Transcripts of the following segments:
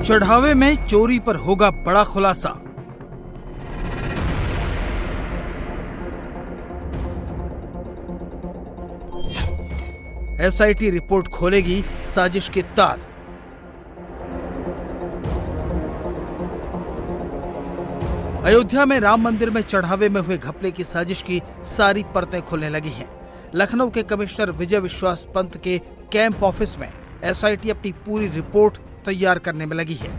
चढ़ावे में चोरी पर होगा बड़ा खुलासा। एसआईटी रिपोर्ट खोलेगी साजिश के तार। अयोध्या में राम मंदिर में चढ़ावे में हुए घपले की साजिश की सारी परतें खुलने लगी हैं। लखनऊ के कमिश्नर विजय विश्वास पंत के कैंप ऑफिस में एसआईटी अपनी पूरी रिपोर्ट तैयार करने में लगी है।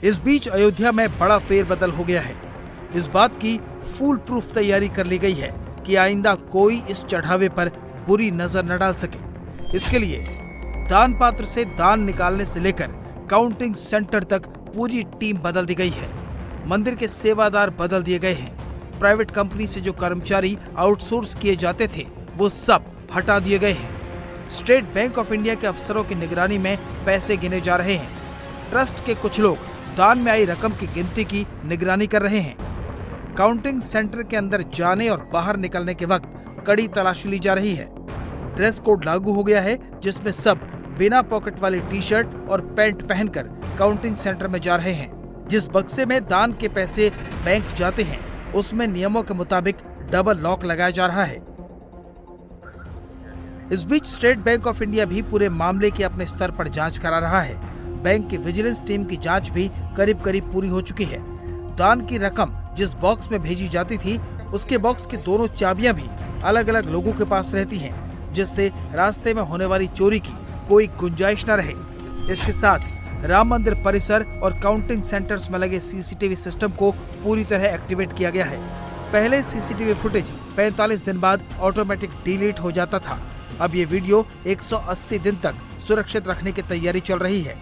इस बीच अयोध्या में बड़ा फेरबदल हो गया है। इस बात की फूल प्रूफ तैयारी कर ली गई है कि आइंदा कोई इस चढ़ावे पर बुरी नजर न डाल सके। इसके लिए दान पात्र से दान निकालने से लेकर काउंटिंग सेंटर तक पूरी टीम बदल दी गई है। मंदिर के सेवादार बदल दिए गए हैं। प्राइवेट कंपनी से जो कर्मचारी आउटसोर्स किए जाते थे वो सब हटा दिए गए हैं। स्टेट बैंक ऑफ इंडिया के अफसरों की निगरानी में पैसे गिने जा रहे हैं। ट्रस्ट के कुछ लोग दान में आई रकम की गिनती की निगरानी कर रहे हैं। काउंटिंग सेंटर के अंदर जाने और बाहर निकलने के वक्त कड़ी तलाशी ली जा रही है। ड्रेस कोड लागू हो गया है, जिसमें सब बिना पॉकेट वाली टी शर्ट और पैंट पहनकर काउंटिंग सेंटर में जा रहे हैं। जिस बक्से में दान के पैसे बैंक जाते हैं उसमें नियमों के मुताबिक डबल लॉक लगाया जा रहा है। इस बीच स्टेट बैंक ऑफ इंडिया भी पूरे मामले की अपने स्तर पर जांच करा रहा है। बैंक की विजिलेंस टीम की जांच भी करीब करीब पूरी हो चुकी है। दान की रकम जिस बॉक्स में भेजी जाती थी उसके बॉक्स की दोनों चाबियां भी अलग अलग लोगों के पास रहती हैं, जिससे रास्ते में होने वाली चोरी की कोई गुंजाइश न रहे। इसके साथ राम मंदिर परिसर और काउंटिंग सेंटर्स में लगे सीसीटीवी सिस्टम को पूरी तरह एक्टिवेट किया गया है। पहले सीसीटीवी फुटेज 45 दिन बाद ऑटोमेटिक डिलीट हो जाता था। अब ये वीडियो 180 दिन तक सुरक्षित रखने की तैयारी चल रही है।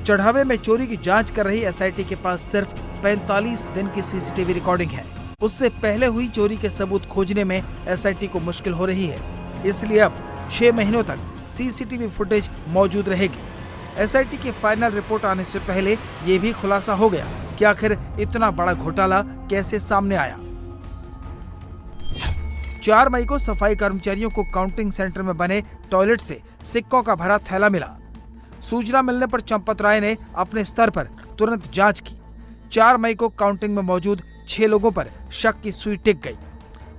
चढ़ावे में चोरी की जांच कर रही एसआईटी के पास सिर्फ 45 दिन की सीसीटीवी रिकॉर्डिंग है। उससे पहले हुई चोरी के सबूत खोजने में एसआईटी को मुश्किल हो रही है। इसलिए अब 6 महीनों तक सीसीटीवी फुटेज मौजूद रहेगी। एसआईटी की फाइनल रिपोर्ट आने से पहले ये भी खुलासा हो गया कि आखिर इतना बड़ा घोटाला कैसे सामने आया। 4 मई को सफाई कर्मचारियों को काउंटिंग सेंटर में बने टॉयलेट से सिक्कों का भरा थैला मिला। सूचना मिलने पर चंपत राय ने अपने स्तर पर तुरंत जांच की। 4 मई को काउंटिंग में मौजूद 6 लोगों पर शक की सुई टिक गई।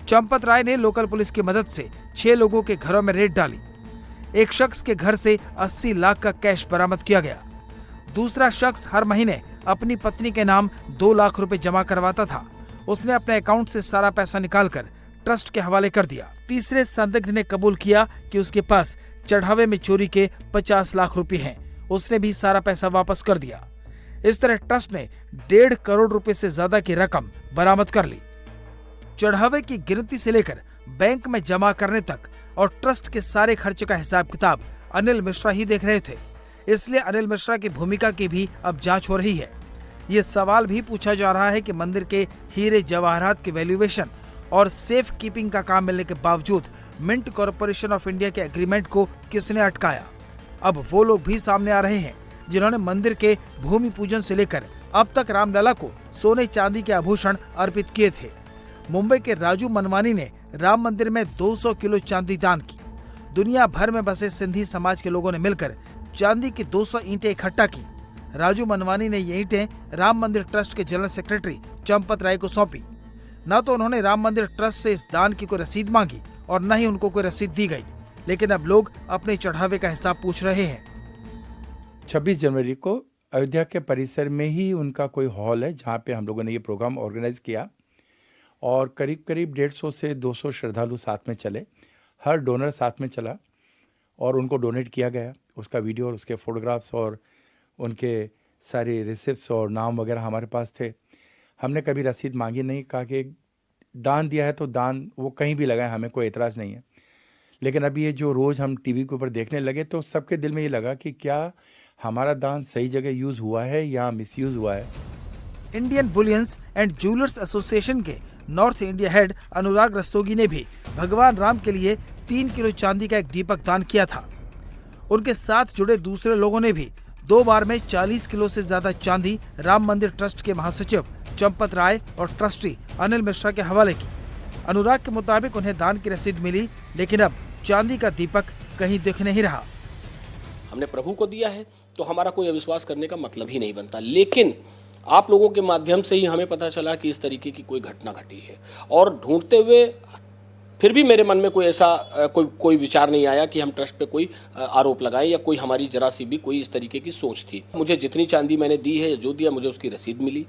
चंपत राय ने लोकल पुलिस की मदद से 6 लोगों के घरों में रेड डाली। एक शख्स के घर से 80 लाख का कैश बरामद किया गया। दूसरा शख्स हर महीने अपनी पत्नी के नाम 2 लाख रुपए जमा करवाता था। उसने अपने अकाउंट से सारा पैसा निकालकर ट्रस्ट के हवाले कर दिया। तीसरे संदिग्ध ने कबूल किया कि उसके पास चढ़ावे में चोरी के 50 लाख रुपए हैं। उसने भी सारा पैसा वापस कर दिया। इस तरह ट्रस्ट ने 1.5 करोड़ रुपए से ज्यादा की रकम बरामद कर ली। चढ़ावे की गिनती से लेकर बैंक में जमा करने तक और ट्रस्ट के सारे खर्चे का हिसाब किताब अनिल मिश्रा ही देख रहे थे। इसलिए अनिल मिश्रा की भूमिका की भी अब जांच हो रही है। ये सवाल भी पूछा जा रहा है कि मंदिर के हीरे जवाहरात की वैल्यूएशन और सेफ कीपिंग का काम मिलने के बावजूद मिंट कॉरपोरेशन ऑफ इंडिया के एग्रीमेंट को किसने अटकाया। अब वो लोग भी सामने आ रहे हैं जिन्होंने मंदिर के भूमि पूजन से लेकर अब तक रामलला को सोने चांदी के आभूषण अर्पित किए थे। मुंबई के राजू मनवानी ने राम मंदिर में 200 किलो चांदी दान की। दुनिया भर में बसे सिंधी समाज के लोगों ने मिलकर चांदी की 200 ईंटें इकट्ठा की। राजू मनवानी ने ये ईंटें राम मंदिर ट्रस्ट के जनरल सेक्रेटरी चंपत राय को सौंपी। न तो उन्होंने राम मंदिर ट्रस्ट से इस दान की कोई रसीद मांगी और न ही उनको कोई रसीद दी गई, लेकिन अब लोग अपने चढ़ावे का हिसाब पूछ रहे हैं। 26 जनवरी को अयोध्या के परिसर में ही उनका कोई हॉल है जहाँ पे हम लोगों ने ये प्रोग्राम ऑर्गेनाइज किया और करीब करीब 150 से 200 श्रद्धालु साथ में चले। हर डोनर साथ में चला और उनको डोनेट किया गया। उसका वीडियो और उसके फोटोग्राफ्स और उनके सारे रिसिप्ट्स और नाम वगैरह हमारे पास थे। हमने कभी रसीद मांगी नहीं, कहा कि दान दिया है तो दान वो कहीं भी लगाए, हमें कोई एतराज़ नहीं है। लेकिन अभी ये जो रोज़ हम टीवी के ऊपर देखने लगे तो सबके दिल में ये लगा कि क्या हमारा दान सही जगह यूज़ हुआ है या मिसयूज़ हुआ है। Indian bullions and jewellers association के नॉर्थ इंडिया हेड अनुराग रस्तोगी ने भी भगवान राम के लिए 3 किलो चांदी का एक दीपक दान किया था। उनके साथ जुड़े दूसरे लोगों ने भी 2 बार में 40 किलो से ज्यादा चांदी राम मंदिर ट्रस्ट के महासचिव चंपत राय और ट्रस्टी अनिल मिश्रा के हवाले की। अनुराग के मुताबिक उन्हें दान की रसीद मिली, लेकिन अब चांदी का दीपक कहीं दिख नहीं रहा। हमने प्रभु को दिया है तो हमारा कोई अविश्वास करने का मतलब ही नहीं बनता। लेकिन आप लोगों के माध्यम से ही हमें पता चला कि इस तरीके की कोई घटना घटी है, और ढूंढते हुए फिर भी मेरे मन में कोई ऐसा कोई विचार नहीं आया कि हम ट्रस्ट पे कोई आरोप लगाएं, या कोई हमारी जरा सी भी कोई इस तरीके की सोच थी। मुझे जितनी चांदी मैंने दी है, जो दिया, मुझे उसकी रसीद मिली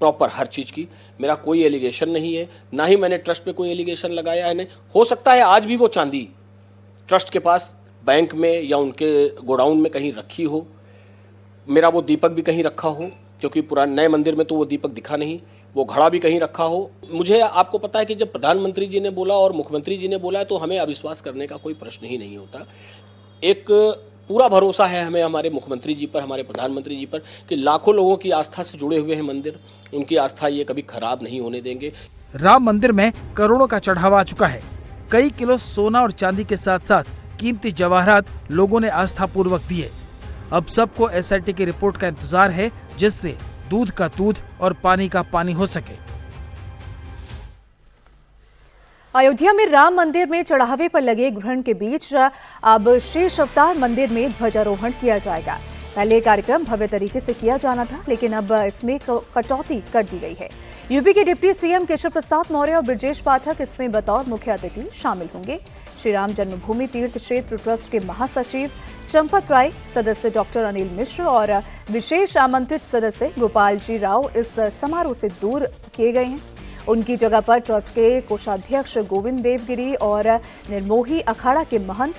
प्रॉपर हर चीज़ की। मेरा कोई एलिगेशन नहीं है, ना ही मैंने ट्रस्ट पे कोई एलिगेशन लगाया है। नहीं, हो सकता है आज भी वो चांदी ट्रस्ट के पास बैंक में या उनके गोडाउन में कहीं रखी हो, मेरा वो दीपक भी कहीं रखा हो, क्योंकि पुराने नए मंदिर में तो वो दीपक दिखा नहीं, वो घड़ा भी कहीं रखा हो। मुझे आपको पता है कि जब प्रधानमंत्री जी ने बोला और मुख्यमंत्री जी ने बोला है तो हमें अविश्वास करने का कोई प्रश्न ही नहीं होता। एक पूरा भरोसा है हमें हमारे मुख्यमंत्री जी पर, हमारे प्रधानमंत्री जी पर, कि लाखों लोगों की आस्था से जुड़े हुए हैं मंदिर, उनकी आस्था ये कभी खराब नहीं होने देंगे। राम मंदिर में करोड़ों का चढ़ावा आ चुका है। कई किलो सोना और चांदी के साथ साथ कीमती जवाहरात लोगों ने आस्था पूर्वक दिए। अब सबको एसआईटी की रिपोर्ट का इंतजार है, जिससे दूध का दूध और पानी का पानी हो सके। अयोध्या में राम मंदिर में चढ़ावे पर लगे ग्रहण के बीच अब शेष अवतार मंदिर में ध्वजारोहण किया जाएगा। पहले कार्यक्रम भव्य तरीके से किया जाना था, लेकिन अब इसमें कटौती कर दी गई है। यूपी के डिप्टी सीएम केशव प्रसाद मौर्य और ब्रजेश पाठक इसमें बतौर मुख्य अतिथि शामिल होंगे। श्री राम जन्मभूमि तीर्थ क्षेत्र ट्रस्ट के महासचिव चंपत राय, सदस्य डॉक्टर अनिल मिश्र और विशेष आमंत्रित सदस्य गोपाल जी राव इस समारोह से दूर किए गए हैं। उनकी जगह पर ट्रस्ट के कोषाध्यक्ष गोविंद देवगिरी और निर्मोही अखाड़ा के महंत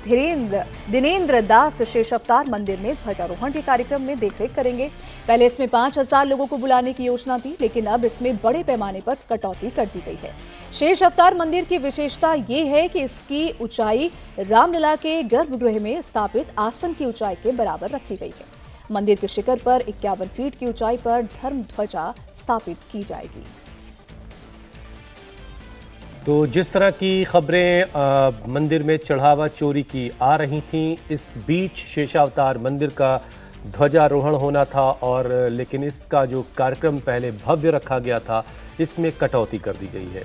दिनेंद्र दास शेष अवतार मंदिर में ध्वजारोहण के कार्यक्रम में देखरेख करेंगे। पहले इसमें 5000 लोगों को बुलाने की योजना थी, लेकिन अब इसमें बड़े पैमाने पर कटौती कर दी गई है। शेष अवतार मंदिर की विशेषता ये है कि इसकी ऊंचाई रामलला के गर्भगृह में स्थापित आसन की ऊंचाई के बराबर रखी गई है। मंदिर के शिखर पर 51 फीट की ऊंचाई पर धर्म ध्वजा स्थापित की जाएगी। तो जिस तरह की खबरें मंदिर में चढ़ावा चोरी की आ रही थीं, इस बीच शेषावतार मंदिर का ध्वजारोहण होना था, और लेकिन इसका जो कार्यक्रम पहले भव्य रखा गया था, इसमें कटौती कर दी गई है।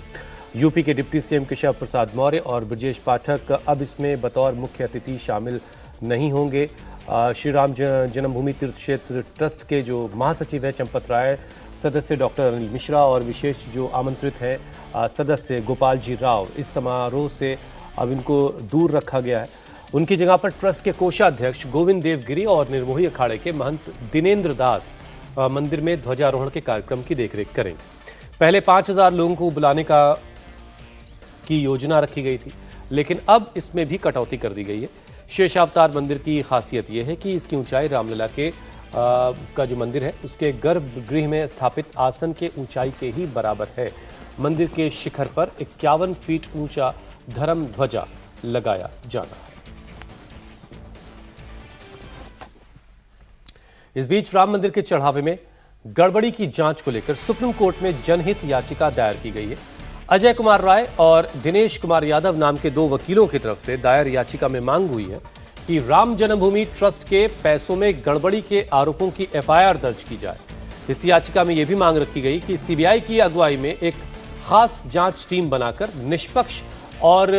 यूपी के डिप्टी सीएम केशव प्रसाद मौर्य और ब्रजेश पाठक अब इसमें बतौर मुख्य अतिथि शामिल नहीं होंगे। श्री राम जन्मभूमि तीर्थ क्षेत्र ट्रस्ट के जो महासचिव हैं चंपत राय, सदस्य डॉक्टर अनिल मिश्रा और विशेष जो आमंत्रित हैं सदस्य गोपाल जी राव, इस समारोह से अब इनको दूर रखा गया है। उनकी जगह पर ट्रस्ट के कोषाध्यक्ष गोविंद देवगिरी और निर्मोही अखाड़े के महंत दिनेंद्र दास मंदिर में ध्वजारोहण के कार्यक्रम की देखरेख करेंगे। पहले 5000 लोगों को बुलाने की योजना रखी गई थी, लेकिन अब इसमें भी कटौती कर दी गई है। शेषावतार मंदिर की खासियत यह है कि इसकी ऊंचाई रामलला के का जो मंदिर है उसके गर्भगृह में स्थापित आसन के ऊंचाई के ही बराबर है। मंदिर के शिखर पर 51 फीट ऊंचा धर्म ध्वजा लगाया जाना है। इस बीच राम मंदिर के चढ़ावे में गड़बड़ी की जांच को लेकर सुप्रीम कोर्ट में जनहित याचिका दायर की गई है। अजय कुमार राय और दिनेश कुमार यादव नाम के 2 वकीलों की तरफ से दायर याचिका में मांग हुई है कि राम जन्मभूमि ट्रस्ट के पैसों में गड़बड़ी के आरोपों की एफआईआर दर्ज की जाए। इस याचिका में यह भी मांग रखी गई कि सीबीआई की अगुवाई में एक खास जांच टीम बनाकर निष्पक्ष और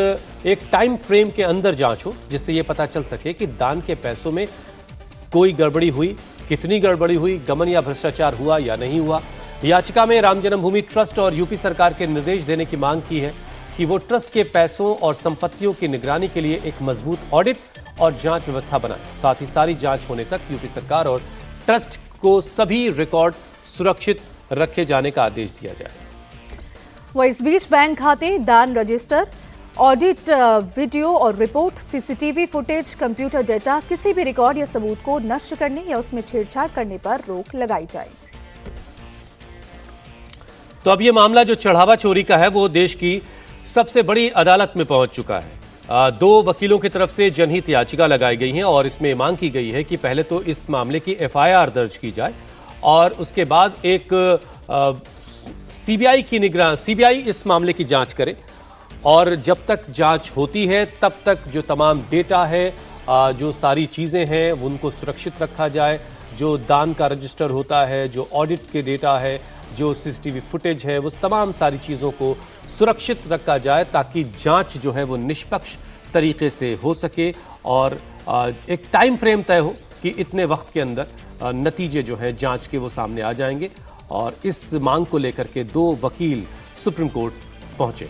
एक टाइम फ्रेम के अंदर जांच हो, जिससे यह पता चल सके कि दान के पैसों में कोई गड़बड़ी हुई, कितनी गड़बड़ी हुई, गमन या भ्रष्टाचार हुआ या नहीं हुआ। याचिका में राम जन्मभूमि ट्रस्ट और यूपी सरकार के निर्देश देने की मांग की है कि वो ट्रस्ट के पैसों और संपत्तियों की निगरानी के लिए एक मजबूत ऑडिट और जांच व्यवस्था बनाए। साथ ही सारी जांच होने तक यूपी सरकार और ट्रस्ट को सभी रिकॉर्ड सुरक्षित रखे जाने का आदेश दिया जाए। वह इस बीच बैंक खाते, दान रजिस्टर, ऑडिट वीडियो और report, CCTV footage, computer data, किसी भी रिकॉर्ड या सबूत को नष्ट करने या उसमें छेड़छाड़ करने पर रोक लगाई जाए। तो अब ये मामला जो चढ़ावा चोरी का है वो देश की सबसे बड़ी अदालत में पहुंच चुका है। 2 वकीलों की तरफ से जनहित याचिका लगाई गई है और इसमें मांग की गई है कि पहले तो इस मामले की एफआईआर दर्ज की जाए और उसके बाद एक सीबीआई इस मामले की जांच करे, और जब तक जांच होती है तब तक जो तमाम डेटा है, जो सारी चीज़ें हैं उनको सुरक्षित रखा जाए। जो दान का रजिस्टर होता है, जो ऑडिट के डेटा है, जो सीसीटीवी फुटेज है, वो तमाम सारी चीज़ों को सुरक्षित रखा जाए ताकि जांच जो है वो निष्पक्ष तरीके से हो सके और एक टाइम फ्रेम तय हो कि इतने वक्त के अंदर नतीजे जो हैं जांच के वो सामने आ जाएंगे और इस मांग को लेकर के 2 वकील सुप्रीम कोर्ट पहुंचे।